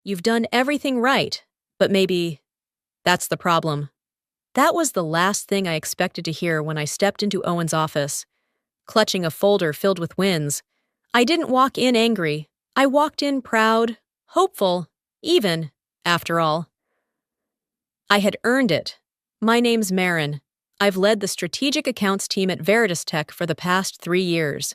You've done everything right, but maybe that's the problem. That was the last thing I expected to hear when I stepped into Owen's office, clutching a folder filled with wins. I didn't walk in angry. I walked in proud, hopeful, even, after all. I had earned it. My name's Marin. I've led the strategic accounts team at Veritas Tech for the past 3 years.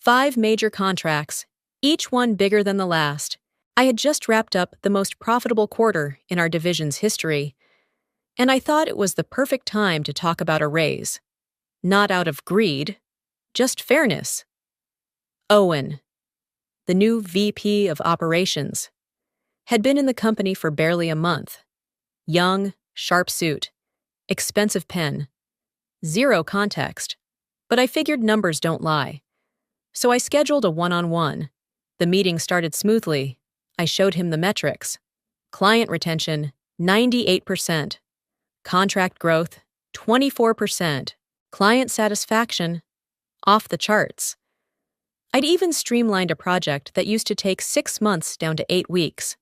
5 major contracts, each one bigger than the last. I had just wrapped up the most profitable quarter in our division's history, and I thought it was the perfect time to talk about a raise. Not out of greed, just fairness. Owen, the new VP of Operations, had been in the company for barely a month. Young, sharp suit, expensive pen, zero context, but I figured numbers don't lie. So I scheduled a one-on-one. The meeting started smoothly. I showed him the metrics. Client retention, 98%. Contract growth, 24%. Client satisfaction, off the charts. I'd even streamlined a project that used to take 6 months down to 8 weeks.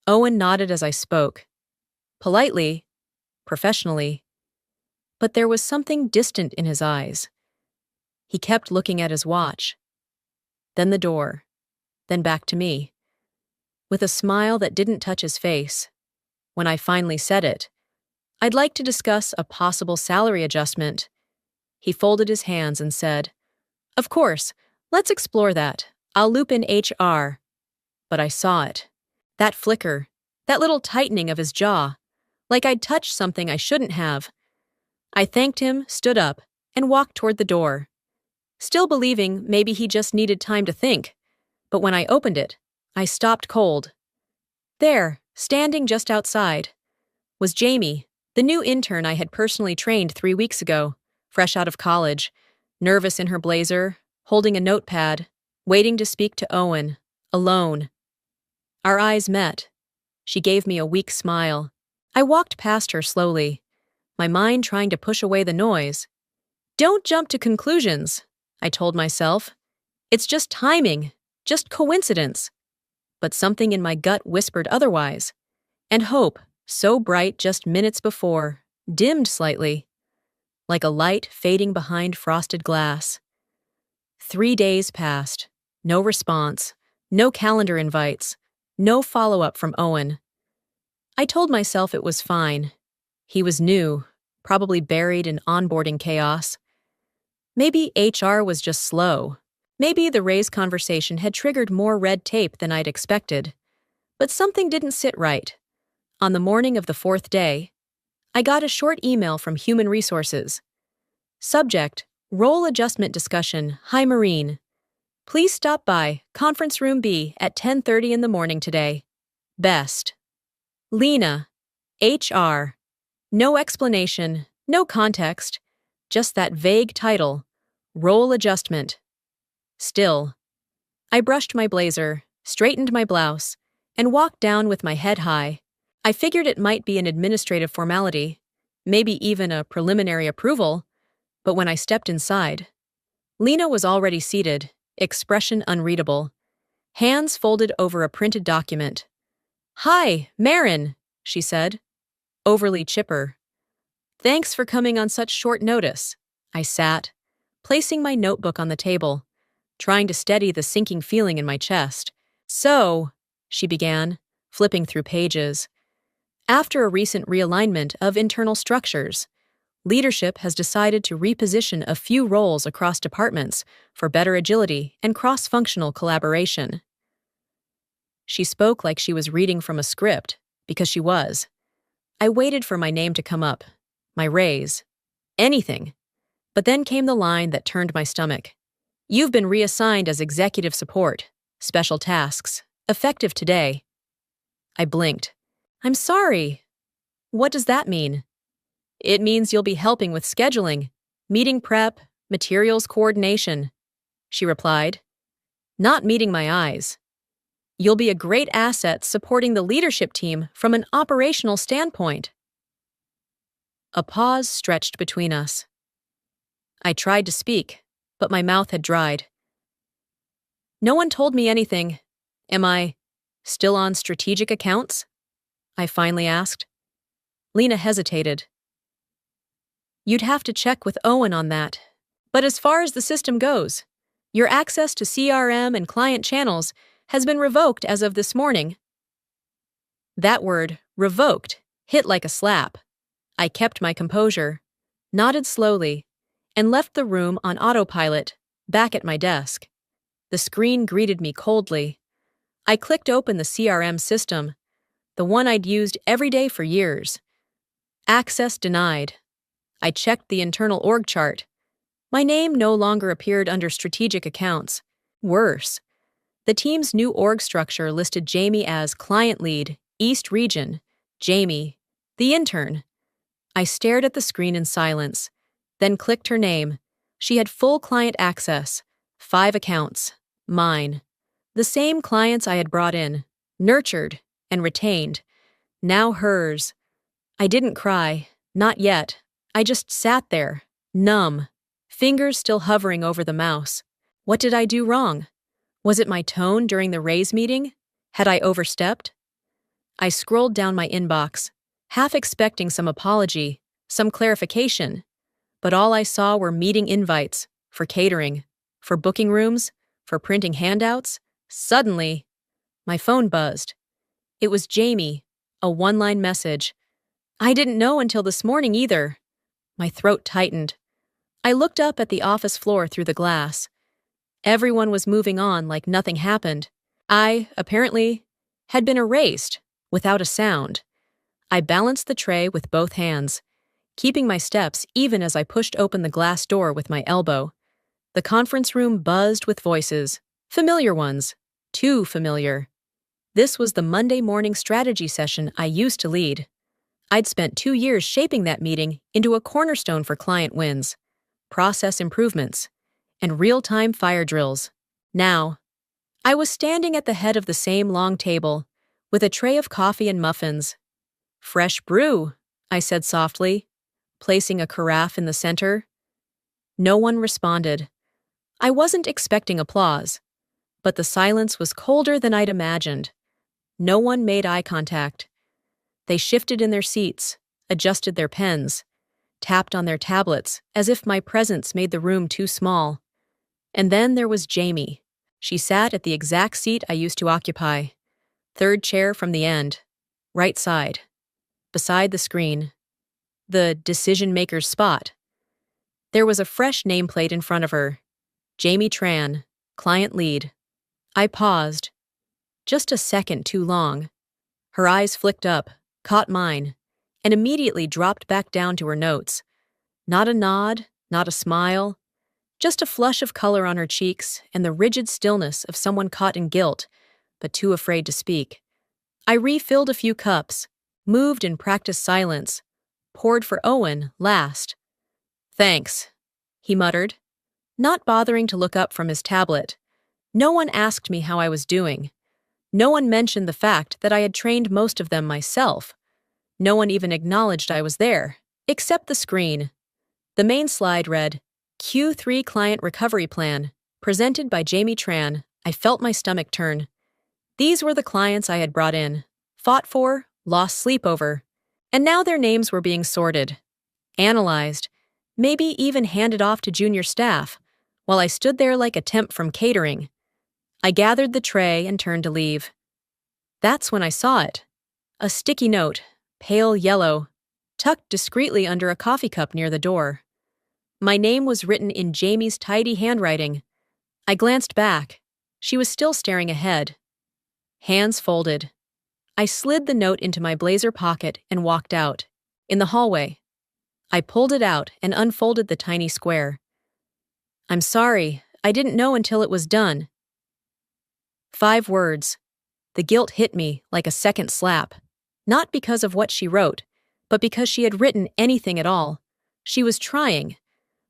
Owen nodded as I spoke. Politely, professionally. But there was something distant in his eyes. He kept looking at his watch. Then the door. Then back to me. With a smile that didn't touch his face. When I finally said it, I'd like to discuss a possible salary adjustment. He folded his hands and said, "Of course, let's explore that. I'll loop in HR." But I saw it. That flicker, that little tightening of his jaw, like I'd touched something I shouldn't have. I thanked him, stood up, and walked toward the door, still believing maybe he just needed time to think. But when I opened it, I stopped cold. There, standing just outside, was Jamie, the new intern I had personally trained 3 weeks ago, fresh out of college, nervous in her blazer, holding a notepad, waiting to speak to Owen, alone. Our eyes met. She gave me a weak smile. I walked past her slowly, my mind trying to push away the noise. "Don't jump to conclusions," I told myself. "It's just timing, just coincidence." But something in my gut whispered otherwise. And hope, so bright just minutes before, dimmed slightly, like a light fading behind frosted glass. 3 days passed. No response, no calendar invites, no follow-up from Owen. I told myself it was fine. He was new, probably buried in onboarding chaos. Maybe HR was just slow. Maybe the raise conversation had triggered more red tape than I'd expected. But something didn't sit right. On the morning of the 4th day, I got a short email from Human Resources. Subject, Role Adjustment Discussion. Hi, Marine. Please stop by Conference Room B at 10:30 in the morning today. Best. Lena. HR. No explanation, no context, just that vague title, Role Adjustment. Still, I brushed my blazer, straightened my blouse, and walked down with my head high. I figured it might be an administrative formality, maybe even a preliminary approval, but when I stepped inside, Lena was already seated, expression unreadable, hands folded over a printed document. "Hi, Marin," she said, overly chipper. "Thanks for coming on such short notice." I sat, placing my notebook on the table, trying to steady the sinking feeling in my chest. "So," she began, flipping through pages, "after a recent realignment of internal structures, leadership has decided to reposition a few roles across departments for better agility and cross-functional collaboration." She spoke like she was reading from a script, because she was. I waited for my name to come up, my raise, anything. But then came the line that turned my stomach. "You've been reassigned as executive support, special tasks, effective today." I blinked. "I'm sorry." "What does that mean?" "It means you'll be helping with scheduling, meeting prep, materials coordination," she replied, not meeting my eyes. "You'll be a great asset supporting the leadership team from an operational standpoint." A pause stretched between us. I tried to speak, but my mouth had dried. "No one told me anything. Am I Still on strategic accounts? I finally asked. Lena hesitated. You'd have to check with Owen on that. But as far as the system goes, your access to CRM and client channels has been revoked as of this morning. That word, revoked, hit like a slap. I kept my composure, nodded slowly, and left the room on autopilot, back at my desk. The screen greeted me coldly. I clicked open the CRM system, the one I'd used every day for years. Access denied. I checked the internal org chart. My name no longer appeared under strategic accounts. Worse, the team's new org structure listed Jamie as Client Lead, East Region. Jamie, the intern. I stared at the screen in silence, then clicked her name. She had full client access, 5 accounts, mine. The same clients I had brought in, nurtured, and retained. Now hers. I didn't cry, not yet. I just sat there, numb, fingers still hovering over the mouse. What did I do wrong? Was it my tone during the raise meeting? Had I overstepped? I scrolled down my inbox, half expecting some apology, some clarification. But all I saw were meeting invites, for catering, for booking rooms, for printing handouts. Suddenly, my phone buzzed. It was Jamie, a one-line message. I didn't know until this morning either. My throat tightened. I looked up at the office floor through the glass. Everyone was moving on like nothing happened. I, apparently, had been erased, without a sound. I balanced the tray with both hands, keeping my steps even as I pushed open the glass door with my elbow. The conference room buzzed with voices, familiar ones, too familiar. This was the Monday morning strategy session I used to lead. I'd spent 2 years shaping that meeting into a cornerstone for client wins, process improvements, and real-time fire drills. Now, I was standing at the head of the same long table, with a tray of coffee and muffins. Fresh brew, I said softly, placing a carafe in the center. No one responded. I wasn't expecting applause, but the silence was colder than I'd imagined. No one made eye contact. They shifted in their seats, adjusted their pens, tapped on their tablets as if my presence made the room too small. And then there was Jamie. She sat at the exact seat I used to occupy, 3rd chair from the end, right side, beside the screen, the decision-maker's spot. There was a fresh nameplate in front of her, Jamie Tran, Client Lead. I paused, just a second too long. Her eyes flicked up, caught mine, and immediately dropped back down to her notes. Not a nod, not a smile, just a flush of color on her cheeks and the rigid stillness of someone caught in guilt, but too afraid to speak. I refilled a few cups, moved in practiced silence, poured for Owen last. Thanks, he muttered, not bothering to look up from his tablet. No one asked me how I was doing. No one mentioned the fact that I had trained most of them myself. No one even acknowledged I was there, except the screen. The main slide read, Q3 Client Recovery Plan, presented by Jamie Tran. I felt my stomach turn. These were the clients I had brought in, fought for, lost sleep over, and now their names were being sorted, analyzed, maybe even handed off to junior staff, while I stood there like a temp from catering. I gathered the tray and turned to leave. That's when I saw it. A sticky note, pale yellow, tucked discreetly under a coffee cup near the door. My name was written in Jamie's tidy handwriting. I glanced back. She was still staring ahead. Hands folded. I slid the note into my blazer pocket and walked out. In the hallway, I pulled it out and unfolded the tiny square. I'm sorry, I didn't know until it was done. 5 words. The guilt hit me like a second slap. Not because of what she wrote, but because she had written anything at all. She was trying.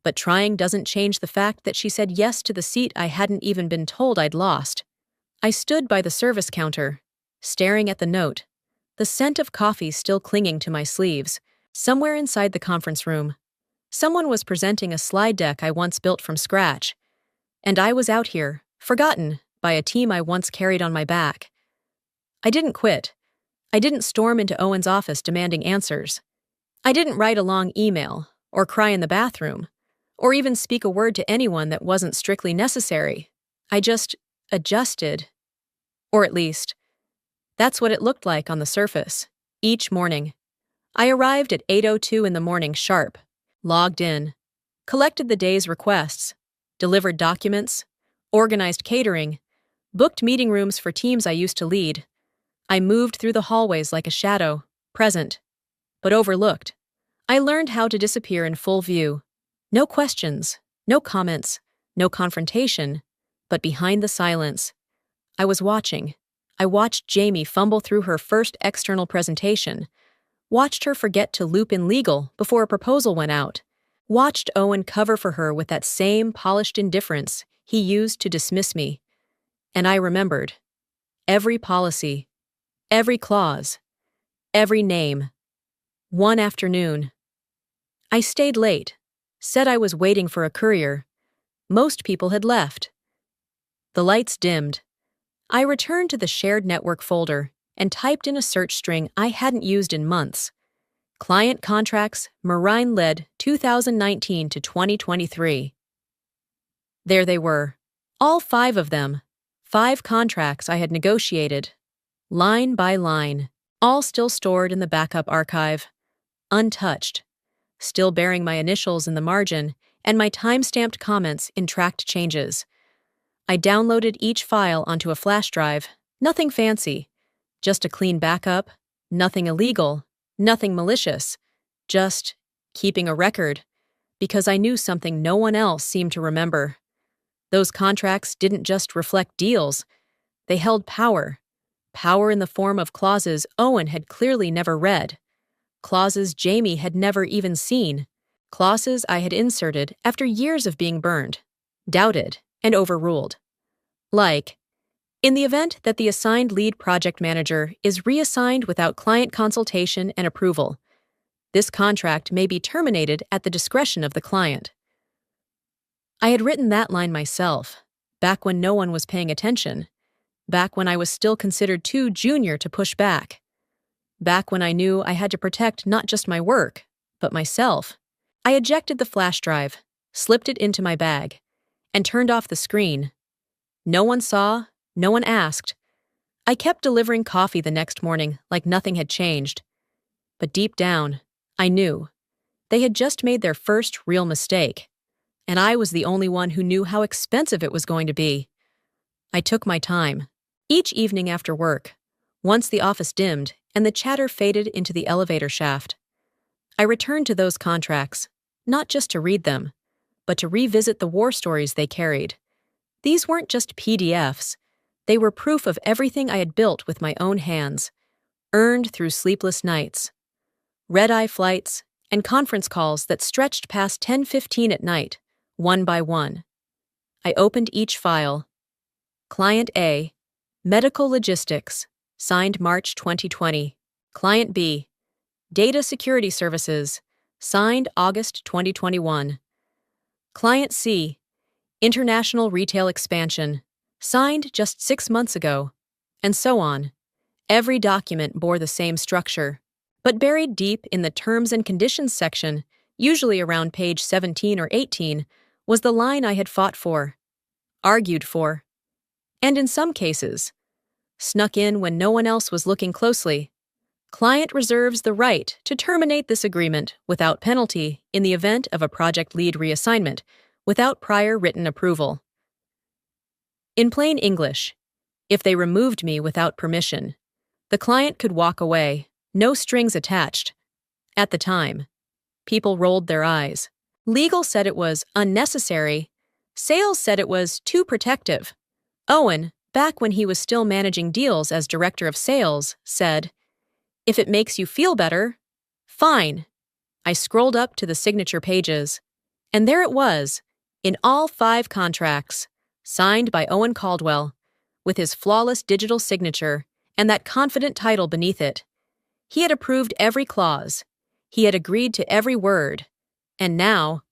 But trying doesn't change the fact that she said yes to the seat I hadn't even been told I'd lost. I stood by the service counter, staring at the note, the scent of coffee still clinging to my sleeves. Somewhere inside the conference room, someone was presenting a slide deck I once built from scratch. And I was out here, forgotten, by a team I once carried on my back. I didn't quit. I didn't storm into Owen's office demanding answers. I didn't write a long email, or cry in the bathroom, or even speak a word to anyone that wasn't strictly necessary. I just adjusted. Or at least, that's what it looked like on the surface. Each morning, I arrived at 8:02 in the morning sharp, logged in, collected the day's requests, delivered documents, organized catering, booked meeting rooms for teams I used to lead. I moved through the hallways like a shadow, present, but overlooked. I learned how to disappear in full view. No questions, no comments, no confrontation, but behind the silence. I was watching. I watched Jamie fumble through her first external presentation, watched her forget to loop in legal before a proposal went out, watched Owen cover for her with that same polished indifference he used to dismiss me. And I remembered. Every policy, every clause, every name. One afternoon, I stayed late, said I was waiting for a courier. Most people had left. The lights dimmed. I returned to the shared network folder and typed in a search string I hadn't used in months. Client contracts, Marine-led 2019 to 2023. There they were, all 5 of them, 5 contracts I had negotiated, line by line, all still stored in the backup archive, untouched, still bearing my initials in the margin and my time-stamped comments in tracked changes. I downloaded each file onto a flash drive, nothing fancy, just a clean backup, nothing illegal, nothing malicious, just keeping a record, because I knew something no one else seemed to remember. Those contracts didn't just reflect deals, they held power. Power in the form of clauses Owen had clearly never read, clauses Jamie had never even seen, clauses I had inserted after years of being burned, doubted, and overruled. Like, in the event that the assigned lead project manager is reassigned without client consultation and approval, this contract may be terminated at the discretion of the client. I had written that line myself, back when no one was paying attention, back when I was still considered too junior to push back, back when I knew I had to protect not just my work, but myself. I ejected the flash drive, slipped it into my bag, and turned off the screen. No one saw, no one asked. I kept delivering coffee the next morning like nothing had changed. But deep down, I knew. They had just made their first real mistake, and I was the only one who knew how expensive it was going to be. I took my time. Each evening after work, once the office dimmed and the chatter faded into the elevator shaft, I returned to those contracts, not just to read them, but to revisit the war stories they carried. These weren't just PDFs. They were proof of everything I had built with my own hands, earned through sleepless nights, red-eye flights, and conference calls that stretched past 10:15 at night, one by one. I opened each file. Client A, Medical Logistics, signed March 2020. Client B, Data Security Services, signed August 2021. Client C, International Retail Expansion, signed just 6 months ago, and so on. Every document bore the same structure, but buried deep in the Terms and Conditions section, usually around page 17 or 18, was the line I had fought for, argued for, and in some cases, snuck in when no one else was looking closely. Client reserves the right to terminate this agreement without penalty in the event of a project lead reassignment, without prior written approval. In plain English, if they removed me without permission, the client could walk away, no strings attached. At the time, people rolled their eyes. Legal said it was unnecessary. Sales said it was too protective. Owen, back when he was still managing deals as director of sales, said, "If it makes you feel better, fine." I scrolled up to the signature pages, and there it was, in all 5 contracts, signed by Owen Caldwell, with his flawless digital signature and that confident title beneath it. He had approved every clause. He had agreed to every word. And now,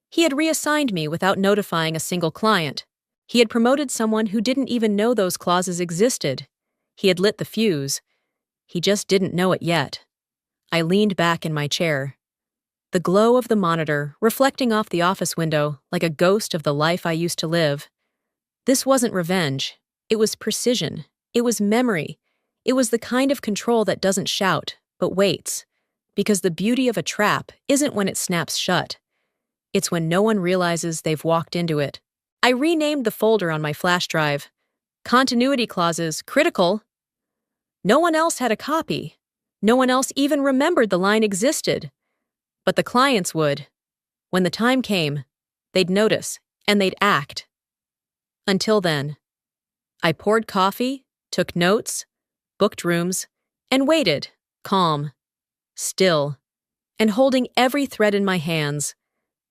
he had reassigned me without notifying a single client. He had promoted someone who didn't even know those clauses existed. He had lit the fuse. He just didn't know it yet. I leaned back in my chair. The glow of the monitor reflecting off the office window like a ghost of the life I used to live. This wasn't revenge. It was precision. It was memory. It was the kind of control that doesn't shout, but waits. Because the beauty of a trap isn't when it snaps shut. It's when no one realizes they've walked into it. I renamed the folder on my flash drive. Continuity clauses, critical. No one else had a copy. No one else even remembered the line existed. But the clients would. When the time came, they'd notice, and they'd act. Until then, I poured coffee, took notes, booked rooms, and waited, calm, still, and holding every thread in my hands.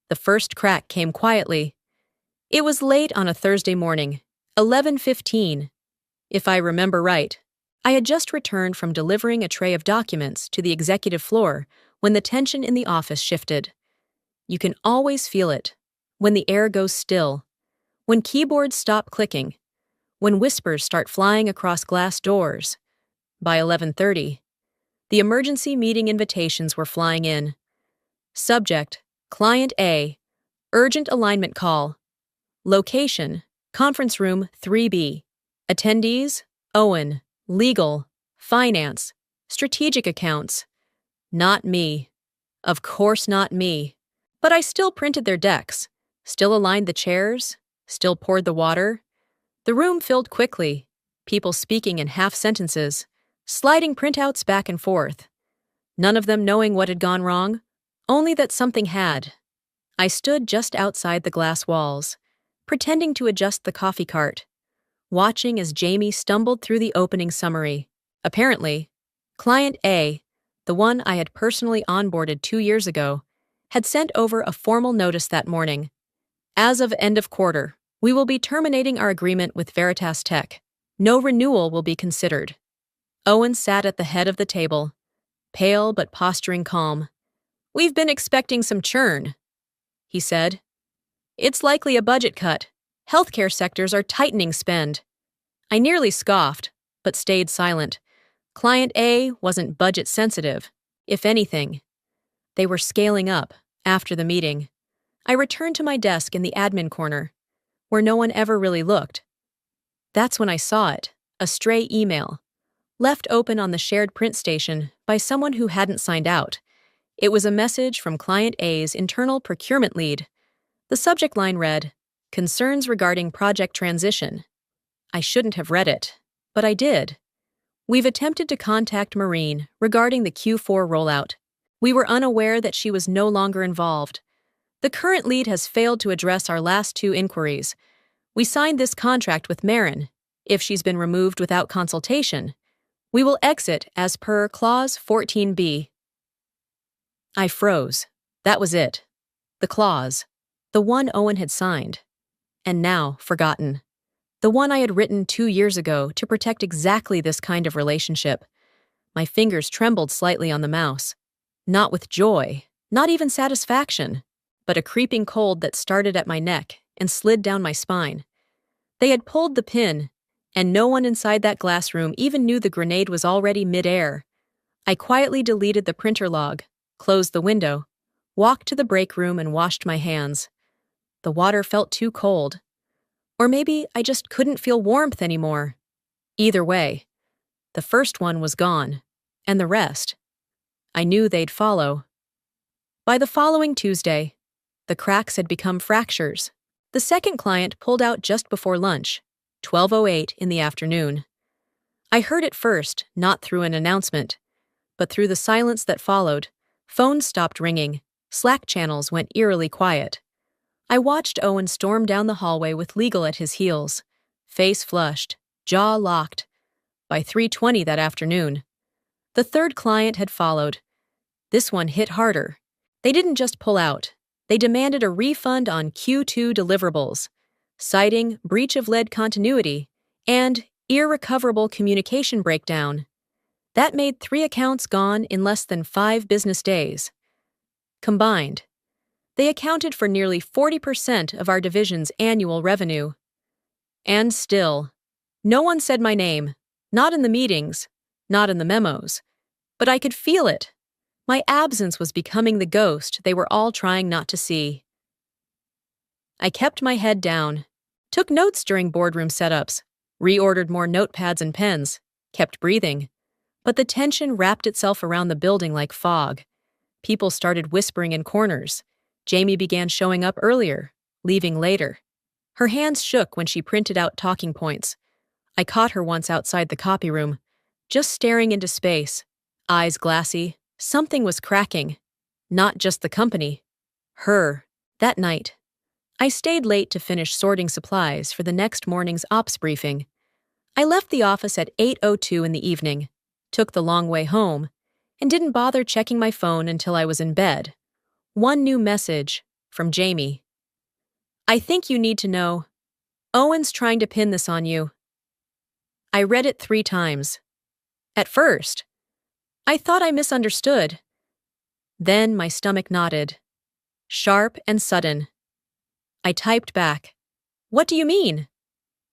The first crack came quietly. It was late on a Thursday morning, 11:15. If I remember right, I had just returned from delivering a tray of documents to the executive floor when the tension in the office shifted. You can always feel it, when the air goes still, when keyboards stop clicking, when whispers start flying across glass doors. By 11:30, the emergency meeting invitations were flying in. Subject, Client A, urgent alignment call. Location, conference room 3B. Attendees, Owen, legal, finance, strategic accounts. Not me. Of course not me. But I still printed their decks, still aligned the chairs, still poured the water. The room filled quickly, people speaking in half sentences, sliding printouts back and forth. None of them knowing what had gone wrong, only that something had. I stood just outside the glass walls, pretending to adjust the coffee cart, watching as Jamie stumbled through the opening summary. Apparently, Client A, the one I had personally onboarded 2 years ago, had sent over a formal notice that morning. As of end of quarter, we will be terminating our agreement with Veritas Tech. No renewal will be considered. Owen sat at the head of the table, pale but posturing calm. "We've been expecting some churn," he said. "It's likely a budget cut. Healthcare sectors are tightening spend." I nearly scoffed, but stayed silent. Client A wasn't budget sensitive. If anything, they were scaling up after the meeting. I returned to my desk in the admin corner, where no one ever really looked. That's when I saw it, a stray email, left open on the shared print station by someone who hadn't signed out. It was a message from Client A's internal procurement lead. The subject line read, "Concerns regarding project transition." I shouldn't have read it, but I did. "We've attempted to contact Maureen regarding the Q4 rollout. We were unaware that she was no longer involved. The current lead has failed to address our last 2 inquiries. We signed this contract with Marin. If she's been removed without consultation, we will exit as per Clause 14B. I froze. That was it. The clause. The one Owen had signed. And now forgotten. The one I had written 2 years ago to protect exactly this kind of relationship. My fingers trembled slightly on the mouse. Not with joy, not even satisfaction, but a creeping cold that started at my neck and slid down my spine. They had pulled the pin, and no one inside that glass room even knew the grenade was already mid-air. I quietly deleted the printer log, closed the window, walked to the break room and washed my hands. The water felt too cold. Or maybe I just couldn't feel warmth anymore. Either way, the first one was gone, and the rest, I knew they'd follow. By the following Tuesday, the cracks had become fractures. The second client pulled out just before lunch, 12:08 in the afternoon. I heard it first, not through an announcement, but through the silence that followed. Phones stopped ringing. Slack channels went eerily quiet. I watched Owen storm down the hallway with legal at his heels, face flushed, jaw locked. By 3:20 that afternoon, the third client had followed. This one hit harder. They didn't just pull out. They demanded a refund on Q2 deliverables, citing breach of lead continuity and irrecoverable communication breakdown. That made 3 accounts gone in less than 5 business days. Combined, they accounted for nearly 40% of our division's annual revenue. And still, no one said my name. Not in the meetings, not in the memos, but I could feel it. My absence was becoming the ghost they were all trying not to see. I kept my head down, took notes during boardroom setups, reordered more notepads and pens, kept breathing. But the tension wrapped itself around the building like fog. People started whispering in corners. Jamie began showing up earlier, leaving later. Her hands shook when she printed out talking points. I caught her once outside the copy room, just staring into space, eyes glassy. Something was cracking. Not just the company. Her. That night, I stayed late to finish sorting supplies for the next morning's ops briefing. I left the office at 8:02 in the evening, took the long way home, and didn't bother checking my phone until I was in bed. One new message from Jamie. I think you need to know. Owen's trying to pin this on you. I read it 3 times. At first, I thought I misunderstood. Then my stomach knotted. Sharp and sudden. I typed back, "What do you mean?"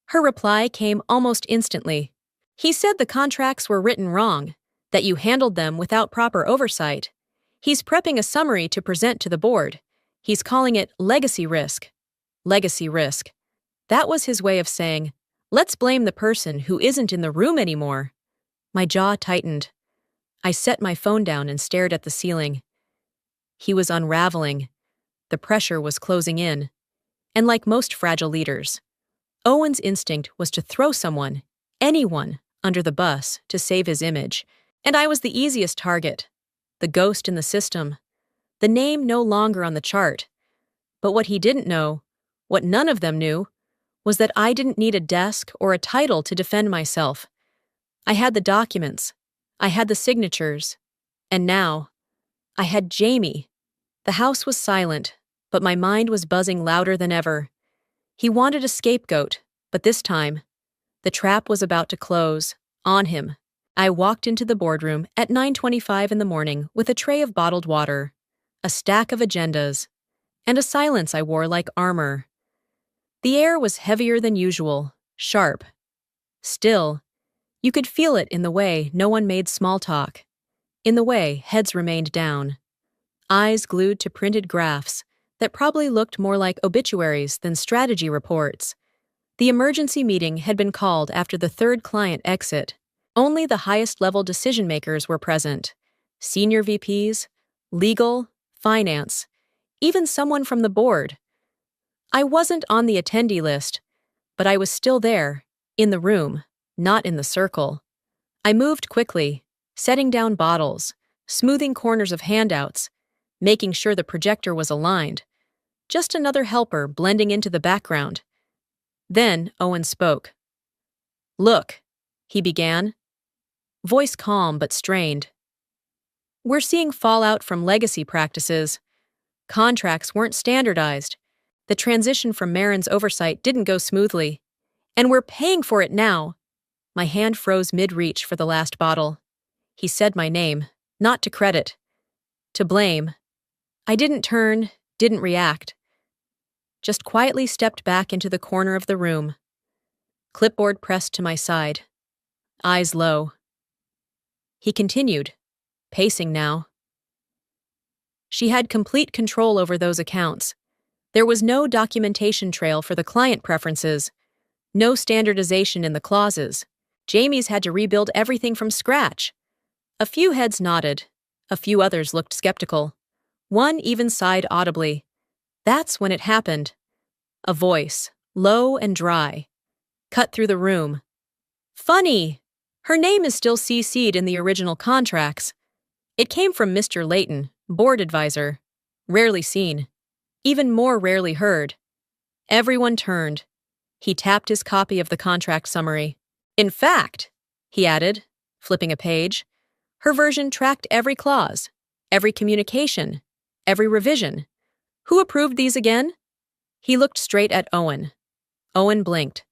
Her reply came almost instantly. He said the contracts were written wrong, that you handled them without proper oversight. He's prepping a summary to present to the board. He's calling it legacy risk. Legacy risk. That was his way of saying, let's blame the person who isn't in the room anymore. My jaw tightened. I set my phone down and stared at the ceiling. He was unraveling. The pressure was closing in. And like most fragile leaders, Owen's instinct was to throw someone, anyone, under the bus to save his image. And I was the easiest target. The ghost in the system. The name no longer on the chart. But what he didn't know, what none of them knew, was that I didn't need a desk or a title to defend myself. I had the documents. I had the signatures. And now, I had Jamie. The house was silent, but my mind was buzzing louder than ever. He wanted a scapegoat, but this time, the trap was about to close, on him. I walked into the boardroom at 9:25 in the morning with a tray of bottled water, a stack of agendas, and a silence I wore like armor. The air was heavier than usual, sharp. Still, you could feel it in the way no one made small talk, in the way heads remained down, eyes glued to printed graphs that probably looked more like obituaries than strategy reports. The emergency meeting had been called after the 3rd client exit. Only the highest-level decision-makers were present. Senior VPs, legal, finance, even someone from the board. I wasn't on the attendee list, but I was still there, in the room, not in the circle. I moved quickly, setting down bottles, smoothing corners of handouts, making sure the projector was aligned. Just another helper blending into the background. Then Owen spoke. "Look," he began, voice calm but strained. "We're seeing fallout from legacy practices. Contracts weren't standardized. The transition from Marin's oversight didn't go smoothly. And we're paying for it now." My hand froze mid-reach for the last bottle. He said my name, not to credit, to blame. I didn't turn, didn't react. Just quietly stepped back into the corner of the room. Clipboard pressed to my side. Eyes low. He continued, pacing now. She had complete control over those accounts. There was no documentation trail for the client preferences, no standardization in the clauses. Jamie's had to rebuild everything from scratch. A few heads nodded. A few others looked skeptical. One even sighed audibly. That's when it happened. A voice, low and dry, cut through the room. "Funny! Her name is still CC'd in the original contracts." It came from Mr. Layton, board advisor. Rarely seen. Even more rarely heard. Everyone turned. He tapped his copy of the contract summary. "In fact," he added, flipping a page, "her version tracked every clause, every communication, every revision. Who approved these again?" He looked straight at Owen. Owen blinked.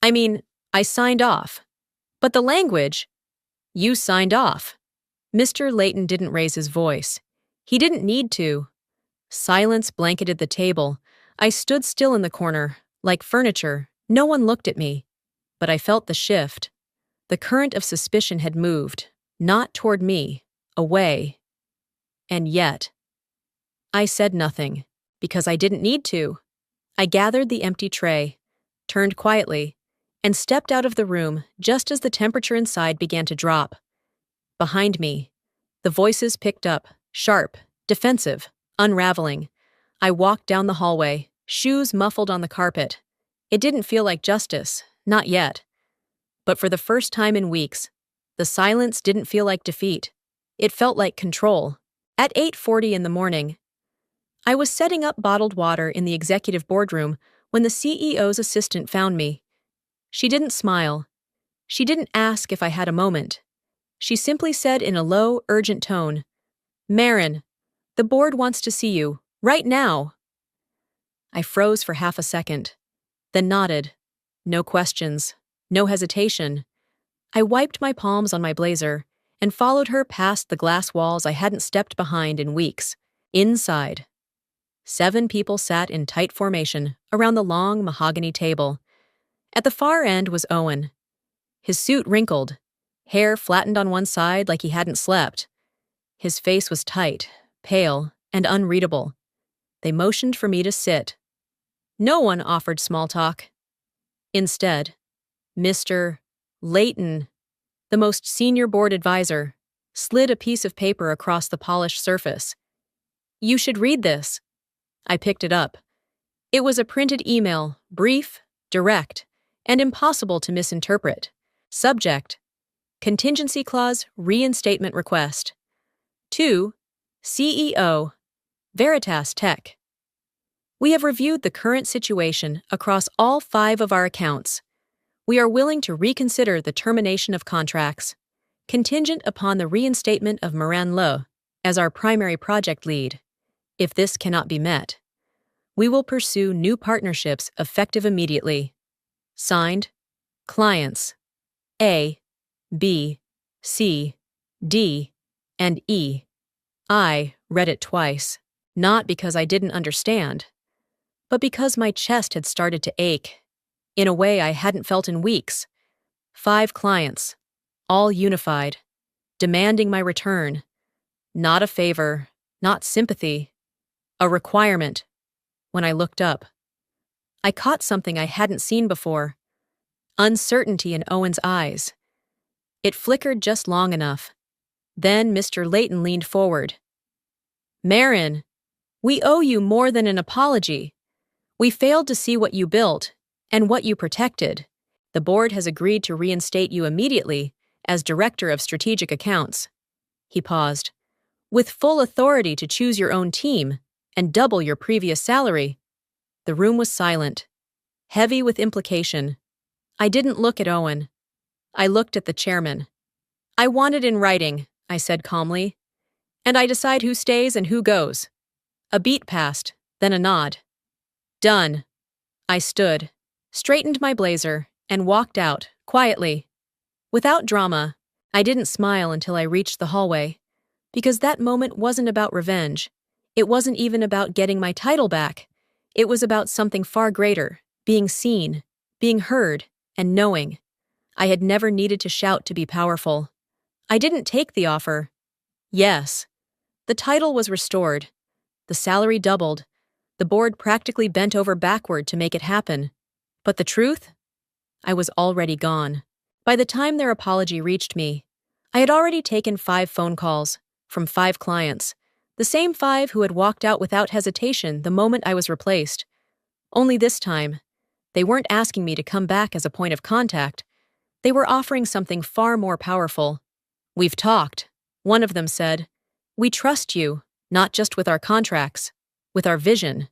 "I mean, I signed off. But the language—" "You signed off." Mr. Layton didn't raise his voice. He didn't need to. Silence blanketed the table. I stood still in the corner, like furniture. No one looked at me. But I felt the shift. The current of suspicion had moved, not toward me, away. And yet, I said nothing, because I didn't need to. I gathered the empty tray, turned quietly, and stepped out of the room just as the temperature inside began to drop. Behind me, the voices picked up, sharp, defensive, unraveling. I walked down the hallway, shoes muffled on the carpet. It didn't feel like justice, not yet. But for the first time in weeks, the silence didn't feel like defeat. It felt like control. At 8:40 in the morning, I was setting up bottled water in the executive boardroom when the CEO's assistant found me. She didn't smile. She didn't ask if I had a moment. She simply said in a low, urgent tone, "Marin, the board wants to see you, right now." I froze for half a second, then nodded. No questions, no hesitation. I wiped my palms on my blazer and followed her past the glass walls I hadn't stepped behind in weeks. Inside, 7 people sat in tight formation around the long mahogany table. At the far end was Owen. His suit wrinkled, hair flattened on one side like he hadn't slept. His face was tight, pale, and unreadable. They motioned for me to sit. No one offered small talk. Instead, Mr. Layton, the most senior board advisor, slid a piece of paper across the polished surface. "You should read this." I picked it up. It was a printed email, brief, direct, and impossible to misinterpret. Subject: Contingency Clause Reinstatement Request. To CEO, Veritas Tech. We have reviewed the current situation across all 5 of our accounts. We are willing to reconsider the termination of contracts, contingent upon the reinstatement of Moran Lowe as our primary project lead. If this cannot be met, we will pursue new partnerships effective immediately. Signed, clients A, B, C, D, and E. I read it twice, not because I didn't understand, but because my chest had started to ache, in a way I hadn't felt in weeks. 5 clients, all unified, demanding my return. Not a favor, not sympathy, a requirement. When I looked up, I caught something I hadn't seen before. Uncertainty in Owen's eyes. It flickered just long enough. Then Mr. Layton leaned forward. "Marin, we owe you more than an apology. We failed to see what you built and what you protected. The board has agreed to reinstate you immediately as Director of Strategic Accounts." He paused. "With full authority to choose your own team and double your previous salary." The room was silent, heavy with implication. I didn't look at Owen. I looked at the chairman. "I want it in writing," I said calmly. "And I decide who stays and who goes." A beat passed, then a nod. "Done." I stood, straightened my blazer, and walked out, quietly. Without drama, I didn't smile until I reached the hallway, because that moment wasn't about revenge. It wasn't even about getting my title back. It was about something far greater, being seen, being heard, and knowing. I had never needed to shout to be powerful. I didn't take the offer. Yes. The title was restored. The salary doubled. The board practically bent over backward to make it happen. But the truth? I was already gone. By the time their apology reached me, I had already taken 5 phone calls from 5 clients, the same 5 who had walked out without hesitation the moment I was replaced. Only this time, they weren't asking me to come back as a point of contact. They were offering something far more powerful. "We've talked," one of them said. "We trust you, not just with our contracts, with our vision."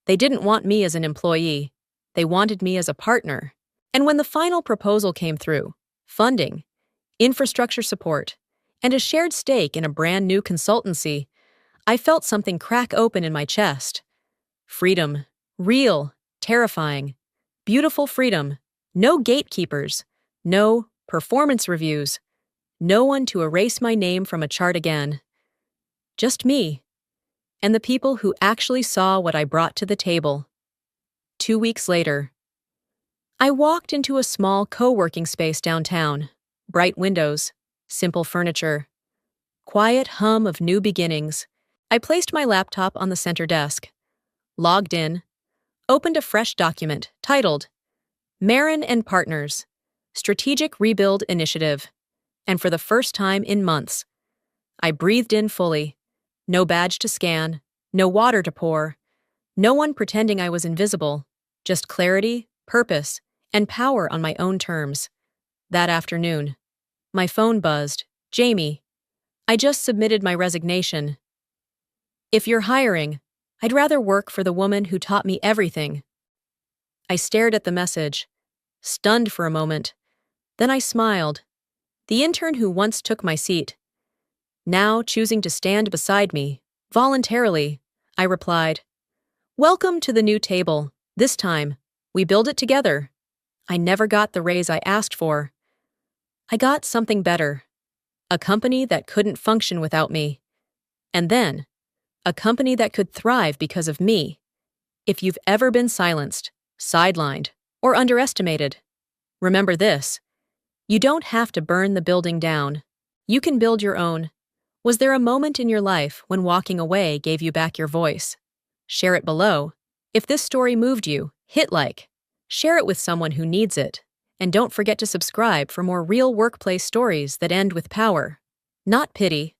They didn't want me as an employee. They wanted me as a partner. And when the final proposal came through, funding, infrastructure support, and a shared stake in a brand new consultancy, I felt something crack open in my chest. Freedom. Real, terrifying, beautiful freedom. No gatekeepers. No performance reviews. No one to erase my name from a chart again. Just me. And the people who actually saw what I brought to the table. 2 weeks later, I walked into a small co-working space downtown. Bright windows, simple furniture, quiet hum of new beginnings. I placed my laptop on the center desk, logged in, opened a fresh document titled Marin and Partners, Strategic Rebuild Initiative, and for the first time in months, I breathed in fully. No badge to scan, no water to pour, no one pretending I was invisible, just clarity, purpose, and power on my own terms. That afternoon, my phone buzzed. Jamie, I just submitted my resignation. If you're hiring, I'd rather work for the woman who taught me everything. I stared at the message, stunned for a moment. Then I smiled. The intern who once took my seat, now choosing to stand beside me, voluntarily, I replied, Welcome to the new table. This time, we build it together. I never got the raise I asked for. I got something better. A company that couldn't function without me. And then, a company that could thrive because of me. If you've ever been silenced, sidelined, or underestimated, remember this. You don't have to burn the building down. You can build your own. Was there a moment in your life when walking away gave you back your voice? Share it below. If this story moved you, hit like. Share it with someone who needs it. And don't forget to subscribe for more real workplace stories that end with power, not pity.